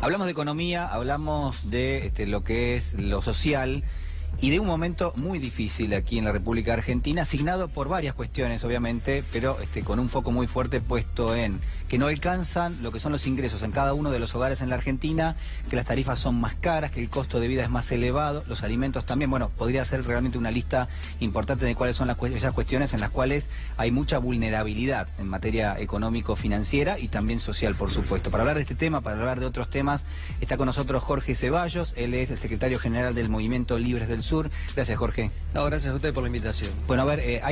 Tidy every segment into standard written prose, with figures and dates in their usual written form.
Hablamos de economía, hablamos de lo que es lo social y de un momento muy difícil aquí en la República Argentina, asignado por varias cuestiones, obviamente, pero con un foco muy fuerte puesto en que no alcanzan lo que son los ingresos en cada uno de los hogares en la Argentina, que las tarifas son más caras, que el costo de vida es más elevado, los alimentos también. Bueno, podría ser realmente una lista importante de cuáles son esas cuestiones en las cuales hay mucha vulnerabilidad en materia económico-financiera y también social, por supuesto. Para hablar de este tema, para hablar de otros temas, está con nosotros Jorge Ceballos. Él es el secretario general del Movimiento Libres del Sur. Gracias, Jorge. No, gracias a usted por la invitación. Bueno, a ver,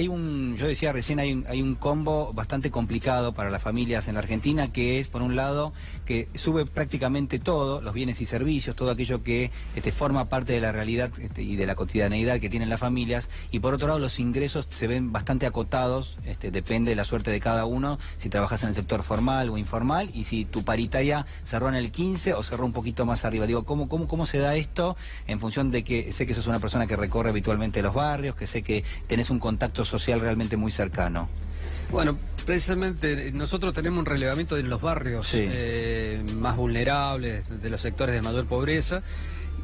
yo decía recién, hay un combo bastante complicado para las familias en la Argentina, que es, por un lado, que sube prácticamente todo, los bienes y servicios, todo aquello que forma parte de la realidad y de la cotidianeidad que tienen las familias, y por otro lado los ingresos se ven bastante acotados, depende de la suerte de cada uno, si trabajas en el sector formal o informal, y si tu paritaria cerró en el 15 o cerró un poquito más arriba. Digo, ¿cómo se da esto en función de que sé que sos una persona que recorre habitualmente los barrios, que sé que tenés un contacto social realmente muy cercano? Bueno, precisamente nosotros tenemos un relevamiento en los barrios más vulnerables, de los sectores de mayor pobreza,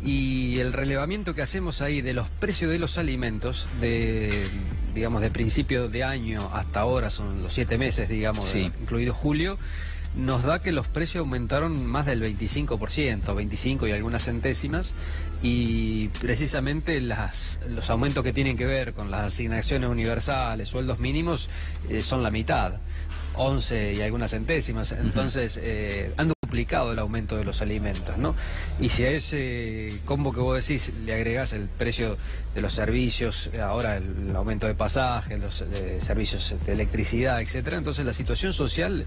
y el relevamiento que hacemos ahí de los precios de los alimentos, digamos, de principio de año hasta ahora, son los 7 meses, digamos, incluido julio, nos da que los precios aumentaron más del 25%, 25 y algunas centésimas, y precisamente los aumentos que tienen que ver con las asignaciones universales, sueldos mínimos, son la mitad, 11 y algunas centésimas. Entonces han duplicado el aumento de los alimentos, ¿no? Y si a ese combo que vos decís le agregás el precio de los servicios, ahora el aumento de pasajes, los servicios de electricidad, etcétera, entonces la situación social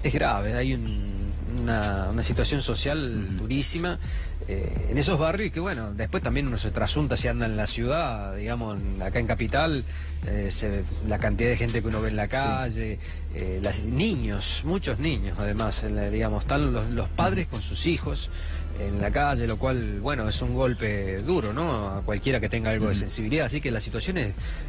es grave. Hay una situación social durísima en esos barrios, y que bueno, después también uno se trasunta si anda en la ciudad, digamos, acá en Capital, la cantidad de gente que uno ve en la calle, niños, muchos niños además, digamos, están los padres con sus hijos en la calle, lo cual, bueno, es un golpe duro, ¿no?, a cualquiera que tenga algo de sensibilidad, así que la situación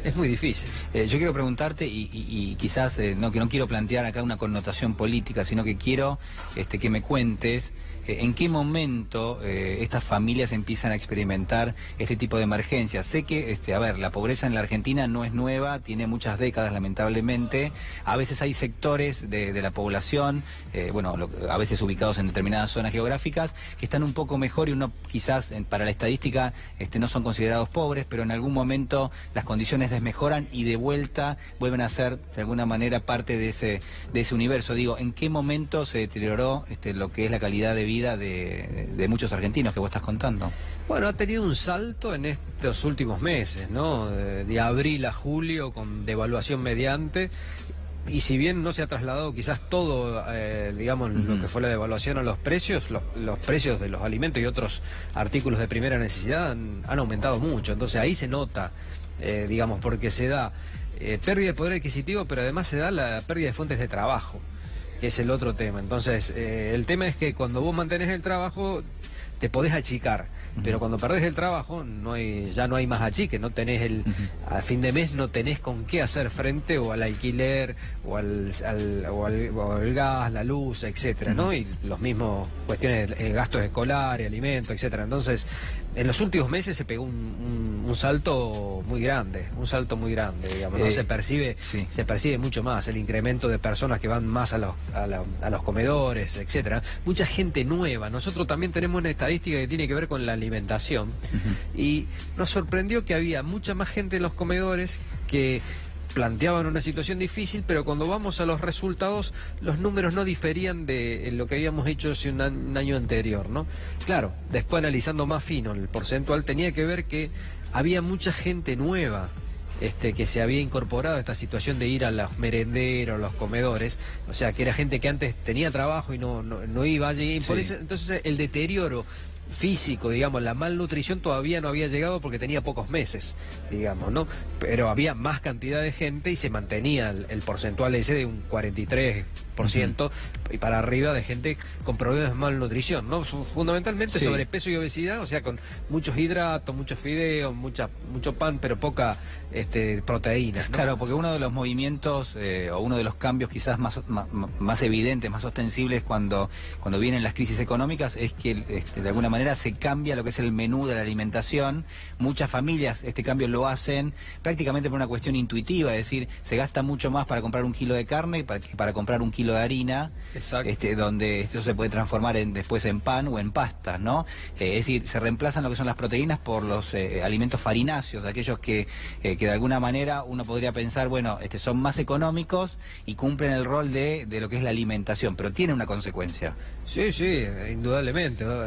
es muy difícil. Yo quiero preguntarte, y quizás que no quiero plantear acá una connotación política, sino que quiero que me cuentes en qué momento estas familias empiezan a experimentar este tipo de emergencias. Sé que, a ver, la pobreza en la Argentina no es nueva, tiene muchas décadas lamentablemente. A veces hay sectores de la población, a veces ubicados en determinadas zonas geográficas, que están un poco mejor, y uno quizás para la estadística no son considerados pobres, pero en algún momento las condiciones desmejoran y de vuelta vuelven a ser de alguna manera parte de ese universo. Digo, ¿en qué momento se deterioró lo que es la calidad de vida de muchos argentinos que vos estás contando? Bueno, ha tenido un salto en estos últimos meses, ¿no? De abril a julio, con devaluación mediante. Y si bien no se ha trasladado quizás todo, digamos, lo que fue la devaluación a los precios, los precios de los alimentos y otros artículos de primera necesidad han aumentado mucho. Entonces ahí se nota, digamos, porque se da pérdida de poder adquisitivo, pero además se da la pérdida de fuentes de trabajo, que es el otro tema. Entonces, el tema es que cuando vos mantenés el trabajo, te podés achicar, pero cuando perdés el trabajo ya no hay más achique, no tenés a fin de mes no tenés con qué hacer frente o al alquiler o al gas, la luz, etcétera, ¿no? Y los mismos cuestiones, gastos escolares, alimentos, etcétera. Entonces, en los últimos meses se pegó un salto muy grande, digamos, ¿no? Se percibe mucho más el incremento de personas que van más a los comedores, etcétera. Mucha gente nueva. Nosotros también tenemos una estadística que tiene que ver con la alimentación, y nos sorprendió que había mucha más gente en los comedores que planteaban una situación difícil, pero cuando vamos a los resultados, los números no diferían de lo que habíamos hecho hace un año anterior, ¿no? Claro, después analizando más fino el porcentual, tenía que ver que había mucha gente nueva que se había incorporado a esta situación de ir a los merenderos, los comedores, o sea, que era gente que antes tenía trabajo y no iba allí, y por eso, entonces el deterioro físico, digamos, la malnutrición todavía no había llegado porque tenía pocos meses, digamos, ¿no? Pero había más cantidad de gente y se mantenía el porcentual ese de un 43% y para arriba de gente con problemas de malnutrición, ¿no? Fundamentalmente sobrepeso y obesidad, o sea, con muchos hidratos, muchos fideos, mucho pan, pero poca proteína, ¿no? Claro, porque uno de los movimientos o uno de los cambios quizás más evidentes, más ostensibles cuando vienen las crisis económicas es que de alguna manera se cambia lo que es el menú de la alimentación. Muchas familias este cambio lo hacen prácticamente por una cuestión intuitiva, es decir, se gasta mucho más para comprar un kilo de carne que para comprar un kilo de harina. Exacto. Donde esto se puede transformar después en pan o en pastas, ¿no? Es decir, se reemplazan lo que son las proteínas por los alimentos farináceos, aquellos que de alguna manera uno podría pensar, bueno, son más económicos y cumplen el rol de lo que es la alimentación, pero tiene una consecuencia. Sí, indudablemente, ¿no?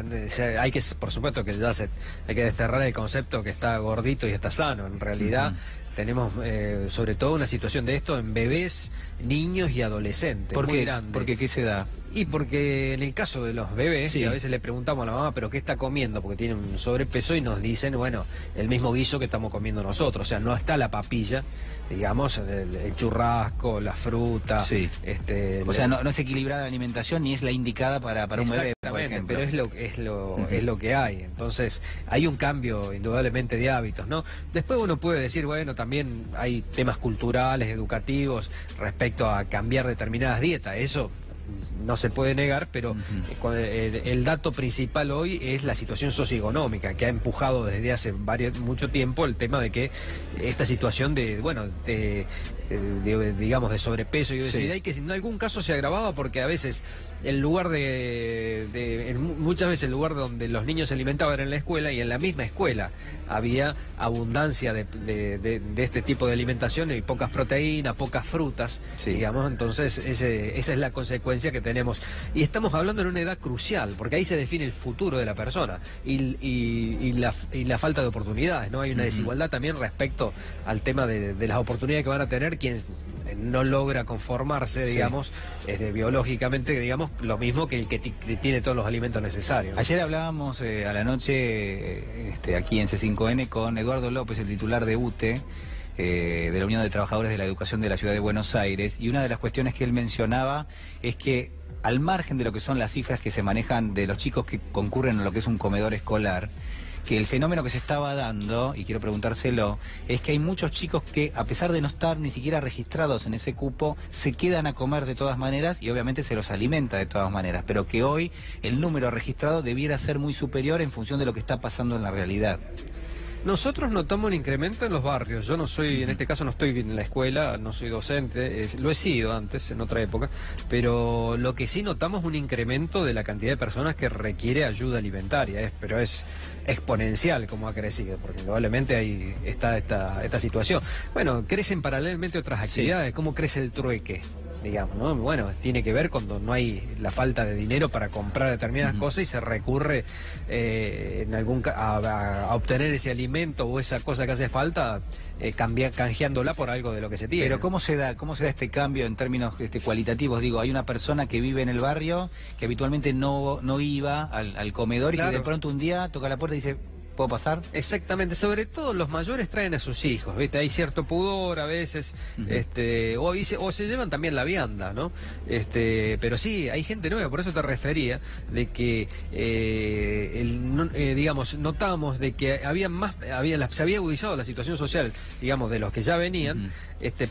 Hay que, por supuesto que hay que desterrar el concepto que está gordito y está sano. En realidad tenemos sobre todo una situación de esto en bebés, niños y adolescentes. ¿Por muy qué? grande. Porque ¿qué se da? Y porque en el caso de los bebés, y a veces le preguntamos a la mamá, ¿pero qué está comiendo? Porque tiene un sobrepeso y nos dicen, bueno, el mismo guiso que estamos comiendo nosotros. O sea, no está la papilla, digamos, el churrasco, la fruta. Sí. O sea, no es equilibrada la alimentación ni es la indicada para un bebé, por ejemplo. Pero es lo que hay. Entonces, hay un cambio indudablemente de hábitos, ¿no? Después uno puede decir, bueno, también hay temas culturales, educativos, respecto a cambiar determinadas dietas. Eso no se puede negar, pero el dato principal hoy es la situación socioeconómica que ha empujado desde hace mucho tiempo el tema de que esta situación digamos de sobrepeso y obesidad y que en algún caso se agravaba porque a veces muchas veces el lugar donde los niños se alimentaban era en la escuela y en la misma escuela había abundancia de este tipo de alimentación y pocas proteínas, pocas frutas, digamos. Entonces esa es la consecuencia que tenemos y estamos hablando en una edad crucial porque ahí se define el futuro de la persona y la falta de oportunidades, ¿no? Hay una desigualdad también respecto al tema de las oportunidades que van a tener quien no logra conformarse, digamos, biológicamente, digamos, lo mismo que el que tiene todos los alimentos necesarios, ¿no? Ayer hablábamos a la noche aquí en C5N con Eduardo López, el titular de UTE, de la Unión de Trabajadores de la Educación de la Ciudad de Buenos Aires, y una de las cuestiones que él mencionaba es que al margen de lo que son las cifras que se manejan de los chicos que concurren a lo que es un comedor escolar, que el fenómeno que se estaba dando, y quiero preguntárselo, es que hay muchos chicos que, a pesar de no estar ni siquiera registrados en ese cupo, se quedan a comer de todas maneras y obviamente se los alimenta de todas maneras, pero que hoy el número registrado debiera ser muy superior en función de lo que está pasando en la realidad. Nosotros notamos un incremento en los barrios. Yo no soy, en este caso no estoy en la escuela, no soy docente, lo he sido antes, en otra época, pero lo que sí notamos es un incremento de la cantidad de personas que requiere ayuda alimentaria, pero es exponencial como ha crecido, porque indudablemente ahí está esta situación. Bueno, crecen paralelamente otras actividades, ¿cómo crece el trueque? Digamos, ¿no? Bueno, tiene que ver cuando no hay la falta de dinero para comprar determinadas cosas y se recurre a obtener ese alimento o esa cosa que hace falta, canjeándola por algo de lo que se tiene. Pero ¿cómo se da este cambio en términos cualitativos? Digo, hay una persona que vive en el barrio que habitualmente no iba al comedor y que de pronto un día toca la puerta y dice, ¿puedo pasar? Exactamente, sobre todo los mayores traen a sus hijos, ¿viste? Hay cierto pudor a veces, o se llevan también la vianda, ¿no? Pero sí, hay gente nueva, por eso te refería, de que, digamos, notamos de que se había agudizado la situación social, digamos, de los que ya venían,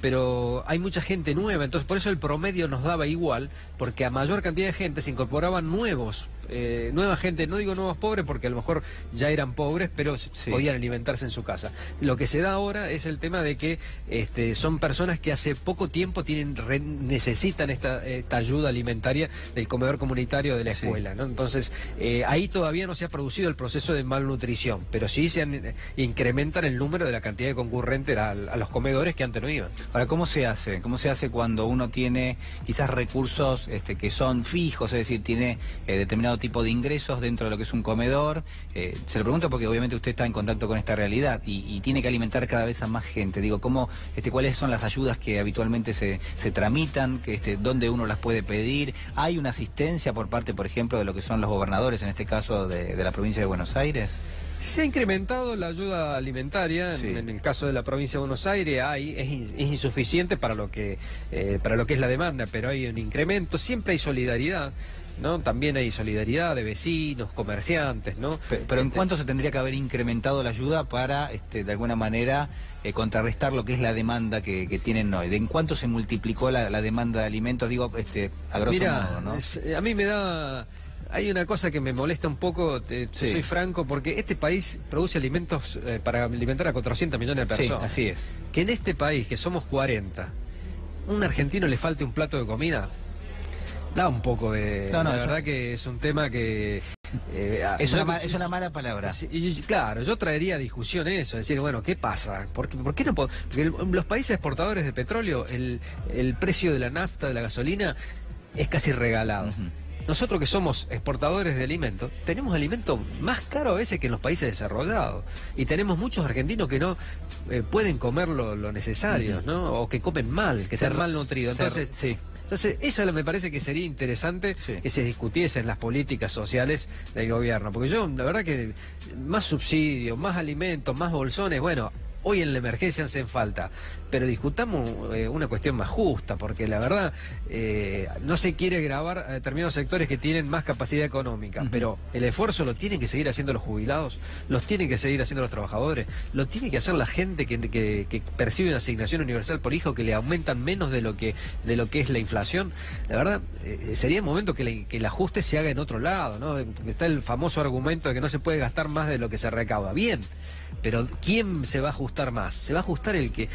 pero hay mucha gente nueva, entonces por eso el promedio nos daba igual, porque a mayor cantidad de gente se incorporaban nueva gente, no digo nuevos pobres porque a lo mejor ya eran pobres, pero podían alimentarse en su casa. Lo que se da ahora es el tema de que son personas que hace poco tiempo necesitan esta ayuda alimentaria del comedor comunitario de la escuela, ¿no? Entonces, ahí todavía no se ha producido el proceso de malnutrición, pero sí incrementan el número de la cantidad de concurrentes a los comedores que antes no iban. Ahora, ¿cómo se hace? ¿Cómo se hace cuando uno tiene quizás recursos que son fijos, es decir, tiene determinados determinado tipo de ingresos dentro de lo que es un comedor. Se lo pregunto porque obviamente usted está en contacto con esta realidad y tiene que alimentar cada vez a más gente. Digo, ¿cuáles son las ayudas que habitualmente se tramitan? ¿Dónde uno las puede pedir? ¿Hay una asistencia por parte, por ejemplo, de lo que son los gobernadores, en este caso de la provincia de Buenos Aires? Se ha incrementado la ayuda alimentaria, sí. En el caso de la provincia de Buenos Aires es insuficiente para lo que es la demanda, pero hay un incremento, siempre hay solidaridad, ¿no? También hay solidaridad de vecinos, comerciantes, ¿no? Pero ¿en cuánto se tendría que haber incrementado la ayuda para, de alguna manera, contrarrestar lo que es la demanda que tienen hoy? ¿En cuánto se multiplicó la demanda de alimentos? Digo, a grosso modo, ¿no? A mí me da... Hay una cosa que me molesta un poco, sí. Soy franco, porque este país produce alimentos para alimentar a 400 millones de personas. Sí, así es. Que en este país, que somos 40, un argentino le falte un plato de comida, da un poco de... No, la verdad que es un tema que... es una mala palabra. Claro, yo traería a discusión eso, decir, bueno, ¿qué pasa? ¿Por qué no puedo? Porque los países exportadores de petróleo, el precio de la nafta, de la gasolina, es casi regalado. Nosotros que somos exportadores de alimentos, tenemos alimentos más caros a veces que en los países desarrollados. Y tenemos muchos argentinos que no pueden comer lo necesario, ¿no? O que comen mal, que están mal nutridos. Entonces, eso me parece que sería interesante que se discutiese en las políticas sociales del gobierno. Porque yo, la verdad que más subsidios, más alimentos, más bolsones, bueno... Hoy en la emergencia hacen falta, pero discutamos una cuestión más justa, porque la verdad no se quiere grabar a determinados sectores que tienen más capacidad económica, pero el esfuerzo lo tienen que seguir haciendo los jubilados, los tienen que seguir haciendo los trabajadores, lo tiene que hacer la gente que percibe una asignación universal por hijo que le aumentan menos de lo que es la inflación. La verdad, sería el momento que el ajuste se haga en otro lado, ¿no? Está el famoso argumento de que no se puede gastar más de lo que se recauda. Bien. Pero ¿quién se va a ajustar más? Se va a ajustar el que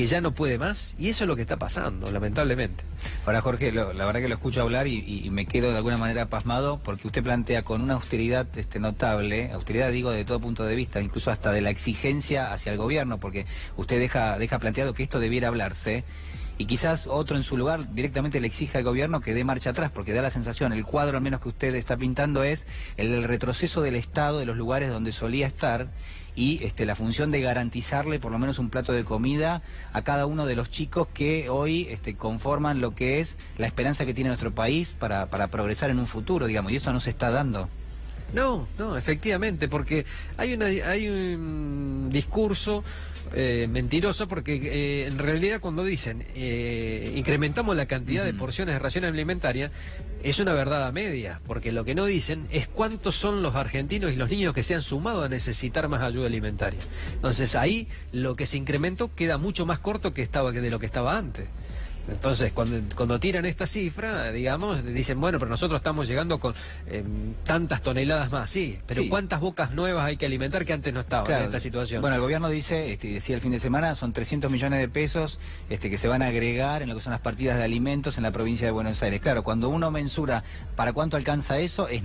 ya no puede más, y eso es lo que está pasando, lamentablemente. Ahora, Jorge, la verdad que lo escucho hablar y me quedo de alguna manera pasmado, porque usted plantea con una austeridad notable, austeridad digo de todo punto de vista, incluso hasta de la exigencia hacia el gobierno, porque usted deja planteado que esto debiera hablarse, y quizás otro en su lugar directamente le exija al gobierno que dé marcha atrás, porque da la sensación, el cuadro al menos que usted está pintando es el del retroceso del Estado de los lugares donde solía estar, y la función de garantizarle por lo menos un plato de comida a cada uno de los chicos que hoy conforman lo que es la esperanza que tiene nuestro país para progresar en un futuro, digamos, y esto no se está dando. No, efectivamente, porque hay un discurso mentiroso, porque en realidad cuando dicen incrementamos la cantidad de porciones de ración alimentaria, es una verdad a media, porque lo que no dicen es cuántos son los argentinos y los niños que se han sumado a necesitar más ayuda alimentaria. Entonces ahí lo que se incrementó queda mucho más corto que de lo que estaba antes. Entonces, cuando tiran esta cifra, digamos, dicen, bueno, pero nosotros estamos llegando con tantas toneladas más, sí, pero ¿cuántas bocas nuevas hay que alimentar que antes no estaban en esta situación? Bueno, el gobierno dice, decía el fin de semana, son 300 millones de pesos que se van a agregar en lo que son las partidas de alimentos en la provincia de Buenos Aires. Claro, cuando uno mensura para cuánto alcanza eso, es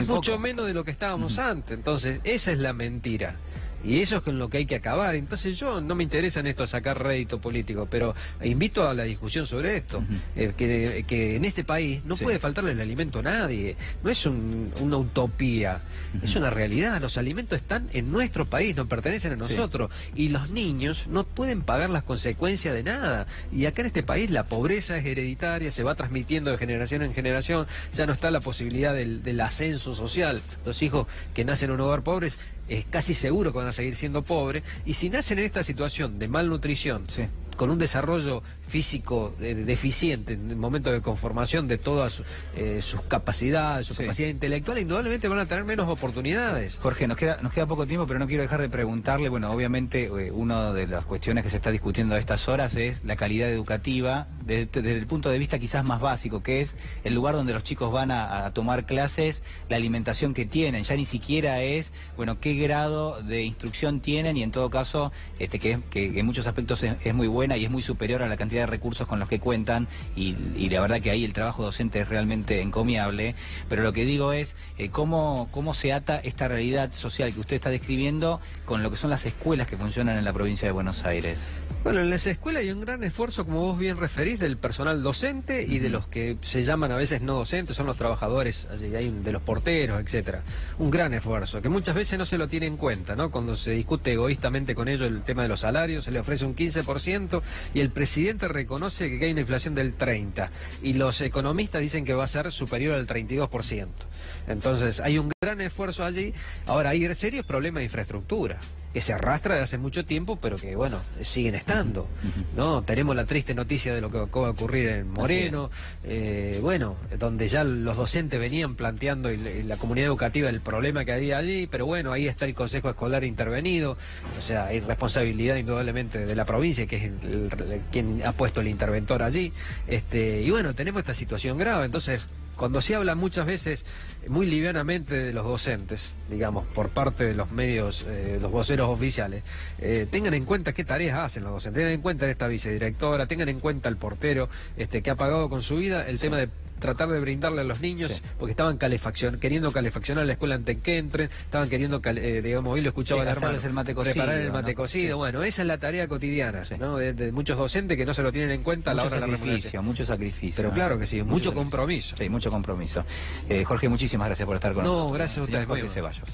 mucho menos de lo que estábamos antes. Entonces, esa es la mentira. Y eso es con lo que hay que acabar. Entonces yo no me interesa en esto sacar rédito político, pero invito a la discusión sobre esto. Que en este país no puede faltarle el alimento a nadie. No es una utopía, es una realidad. Los alimentos están en nuestro país, nos pertenecen a nosotros. Y los niños no pueden pagar las consecuencias de nada. Y acá en este país la pobreza es hereditaria, se va transmitiendo de generación en generación. Ya no está la posibilidad del ascenso social. Los hijos que nacen en un hogar pobre es casi seguro que van a seguir siendo pobres, y si nacen en esta situación de malnutrición, con un desarrollo físico deficiente en el momento de conformación de todas sus capacidades, su capacidad intelectual, indudablemente van a tener menos oportunidades. Jorge, nos queda poco tiempo, pero no quiero dejar de preguntarle, bueno, obviamente una de las cuestiones que se está discutiendo a estas horas es la calidad educativa, desde el punto de vista quizás más básico, que es el lugar donde los chicos van a tomar clases, la alimentación que tienen, ya ni siquiera es, bueno, qué grado de instrucción tienen, y en todo caso, que en muchos aspectos es muy buena y es muy superior a la cantidad de recursos con los que cuentan, y la verdad que ahí el trabajo docente es realmente encomiable, pero lo que digo es cómo se ata esta realidad social que usted está describiendo con lo que son las escuelas que funcionan en la provincia de Buenos Aires. Bueno, en las escuelas hay un gran esfuerzo, como vos bien referís, del personal docente y de los que se llaman a veces no docentes, son los trabajadores, allí hay de los porteros, etcétera. Un gran esfuerzo, que muchas veces no se lo tiene en cuenta, ¿no? Cuando se discute egoístamente con ellos el tema de los salarios, se le ofrece un 15% y el presidente reconoce que hay una inflación del 30%, y los economistas dicen que va a ser superior al 32%. Entonces, hay un gran esfuerzo allí. Ahora, hay serios problemas de infraestructura que se arrastra de hace mucho tiempo, pero que, bueno, siguen estando, ¿no? Tenemos la triste noticia de lo que acaba de ocurrir en Moreno, bueno, donde ya los docentes venían planteando y la comunidad educativa el problema que había allí, pero bueno, ahí está el Consejo Escolar intervenido, o sea, hay responsabilidad indudablemente de la provincia, que es quien ha puesto el interventor allí, y bueno, tenemos esta situación grave. Entonces, cuando se habla muchas veces muy livianamente de los docentes, digamos, por parte de los medios, los voceros oficiales, tengan en cuenta qué tareas hacen los docentes, tengan en cuenta esta vicedirectora, tengan en cuenta el portero que ha pagado con su vida el tema de tratar de brindarle a los niños, porque estaban queriendo calefaccionar la escuela antes que entren, estaban queriendo, digamos, hoy lo escuchaba el hermano, el mate cocido, preparar el mate ¿no? cocido. Bueno, esa es la tarea cotidiana, ¿no? De muchos docentes que no se lo tienen en cuenta a la hora de la remuneración. Mucho sacrificio. Pero claro que sí, mucho compromiso. Sí, mucho compromiso. Jorge, muchísimas gracias por estar con nosotros. No, gracias a ustedes. Jorge Ceballos.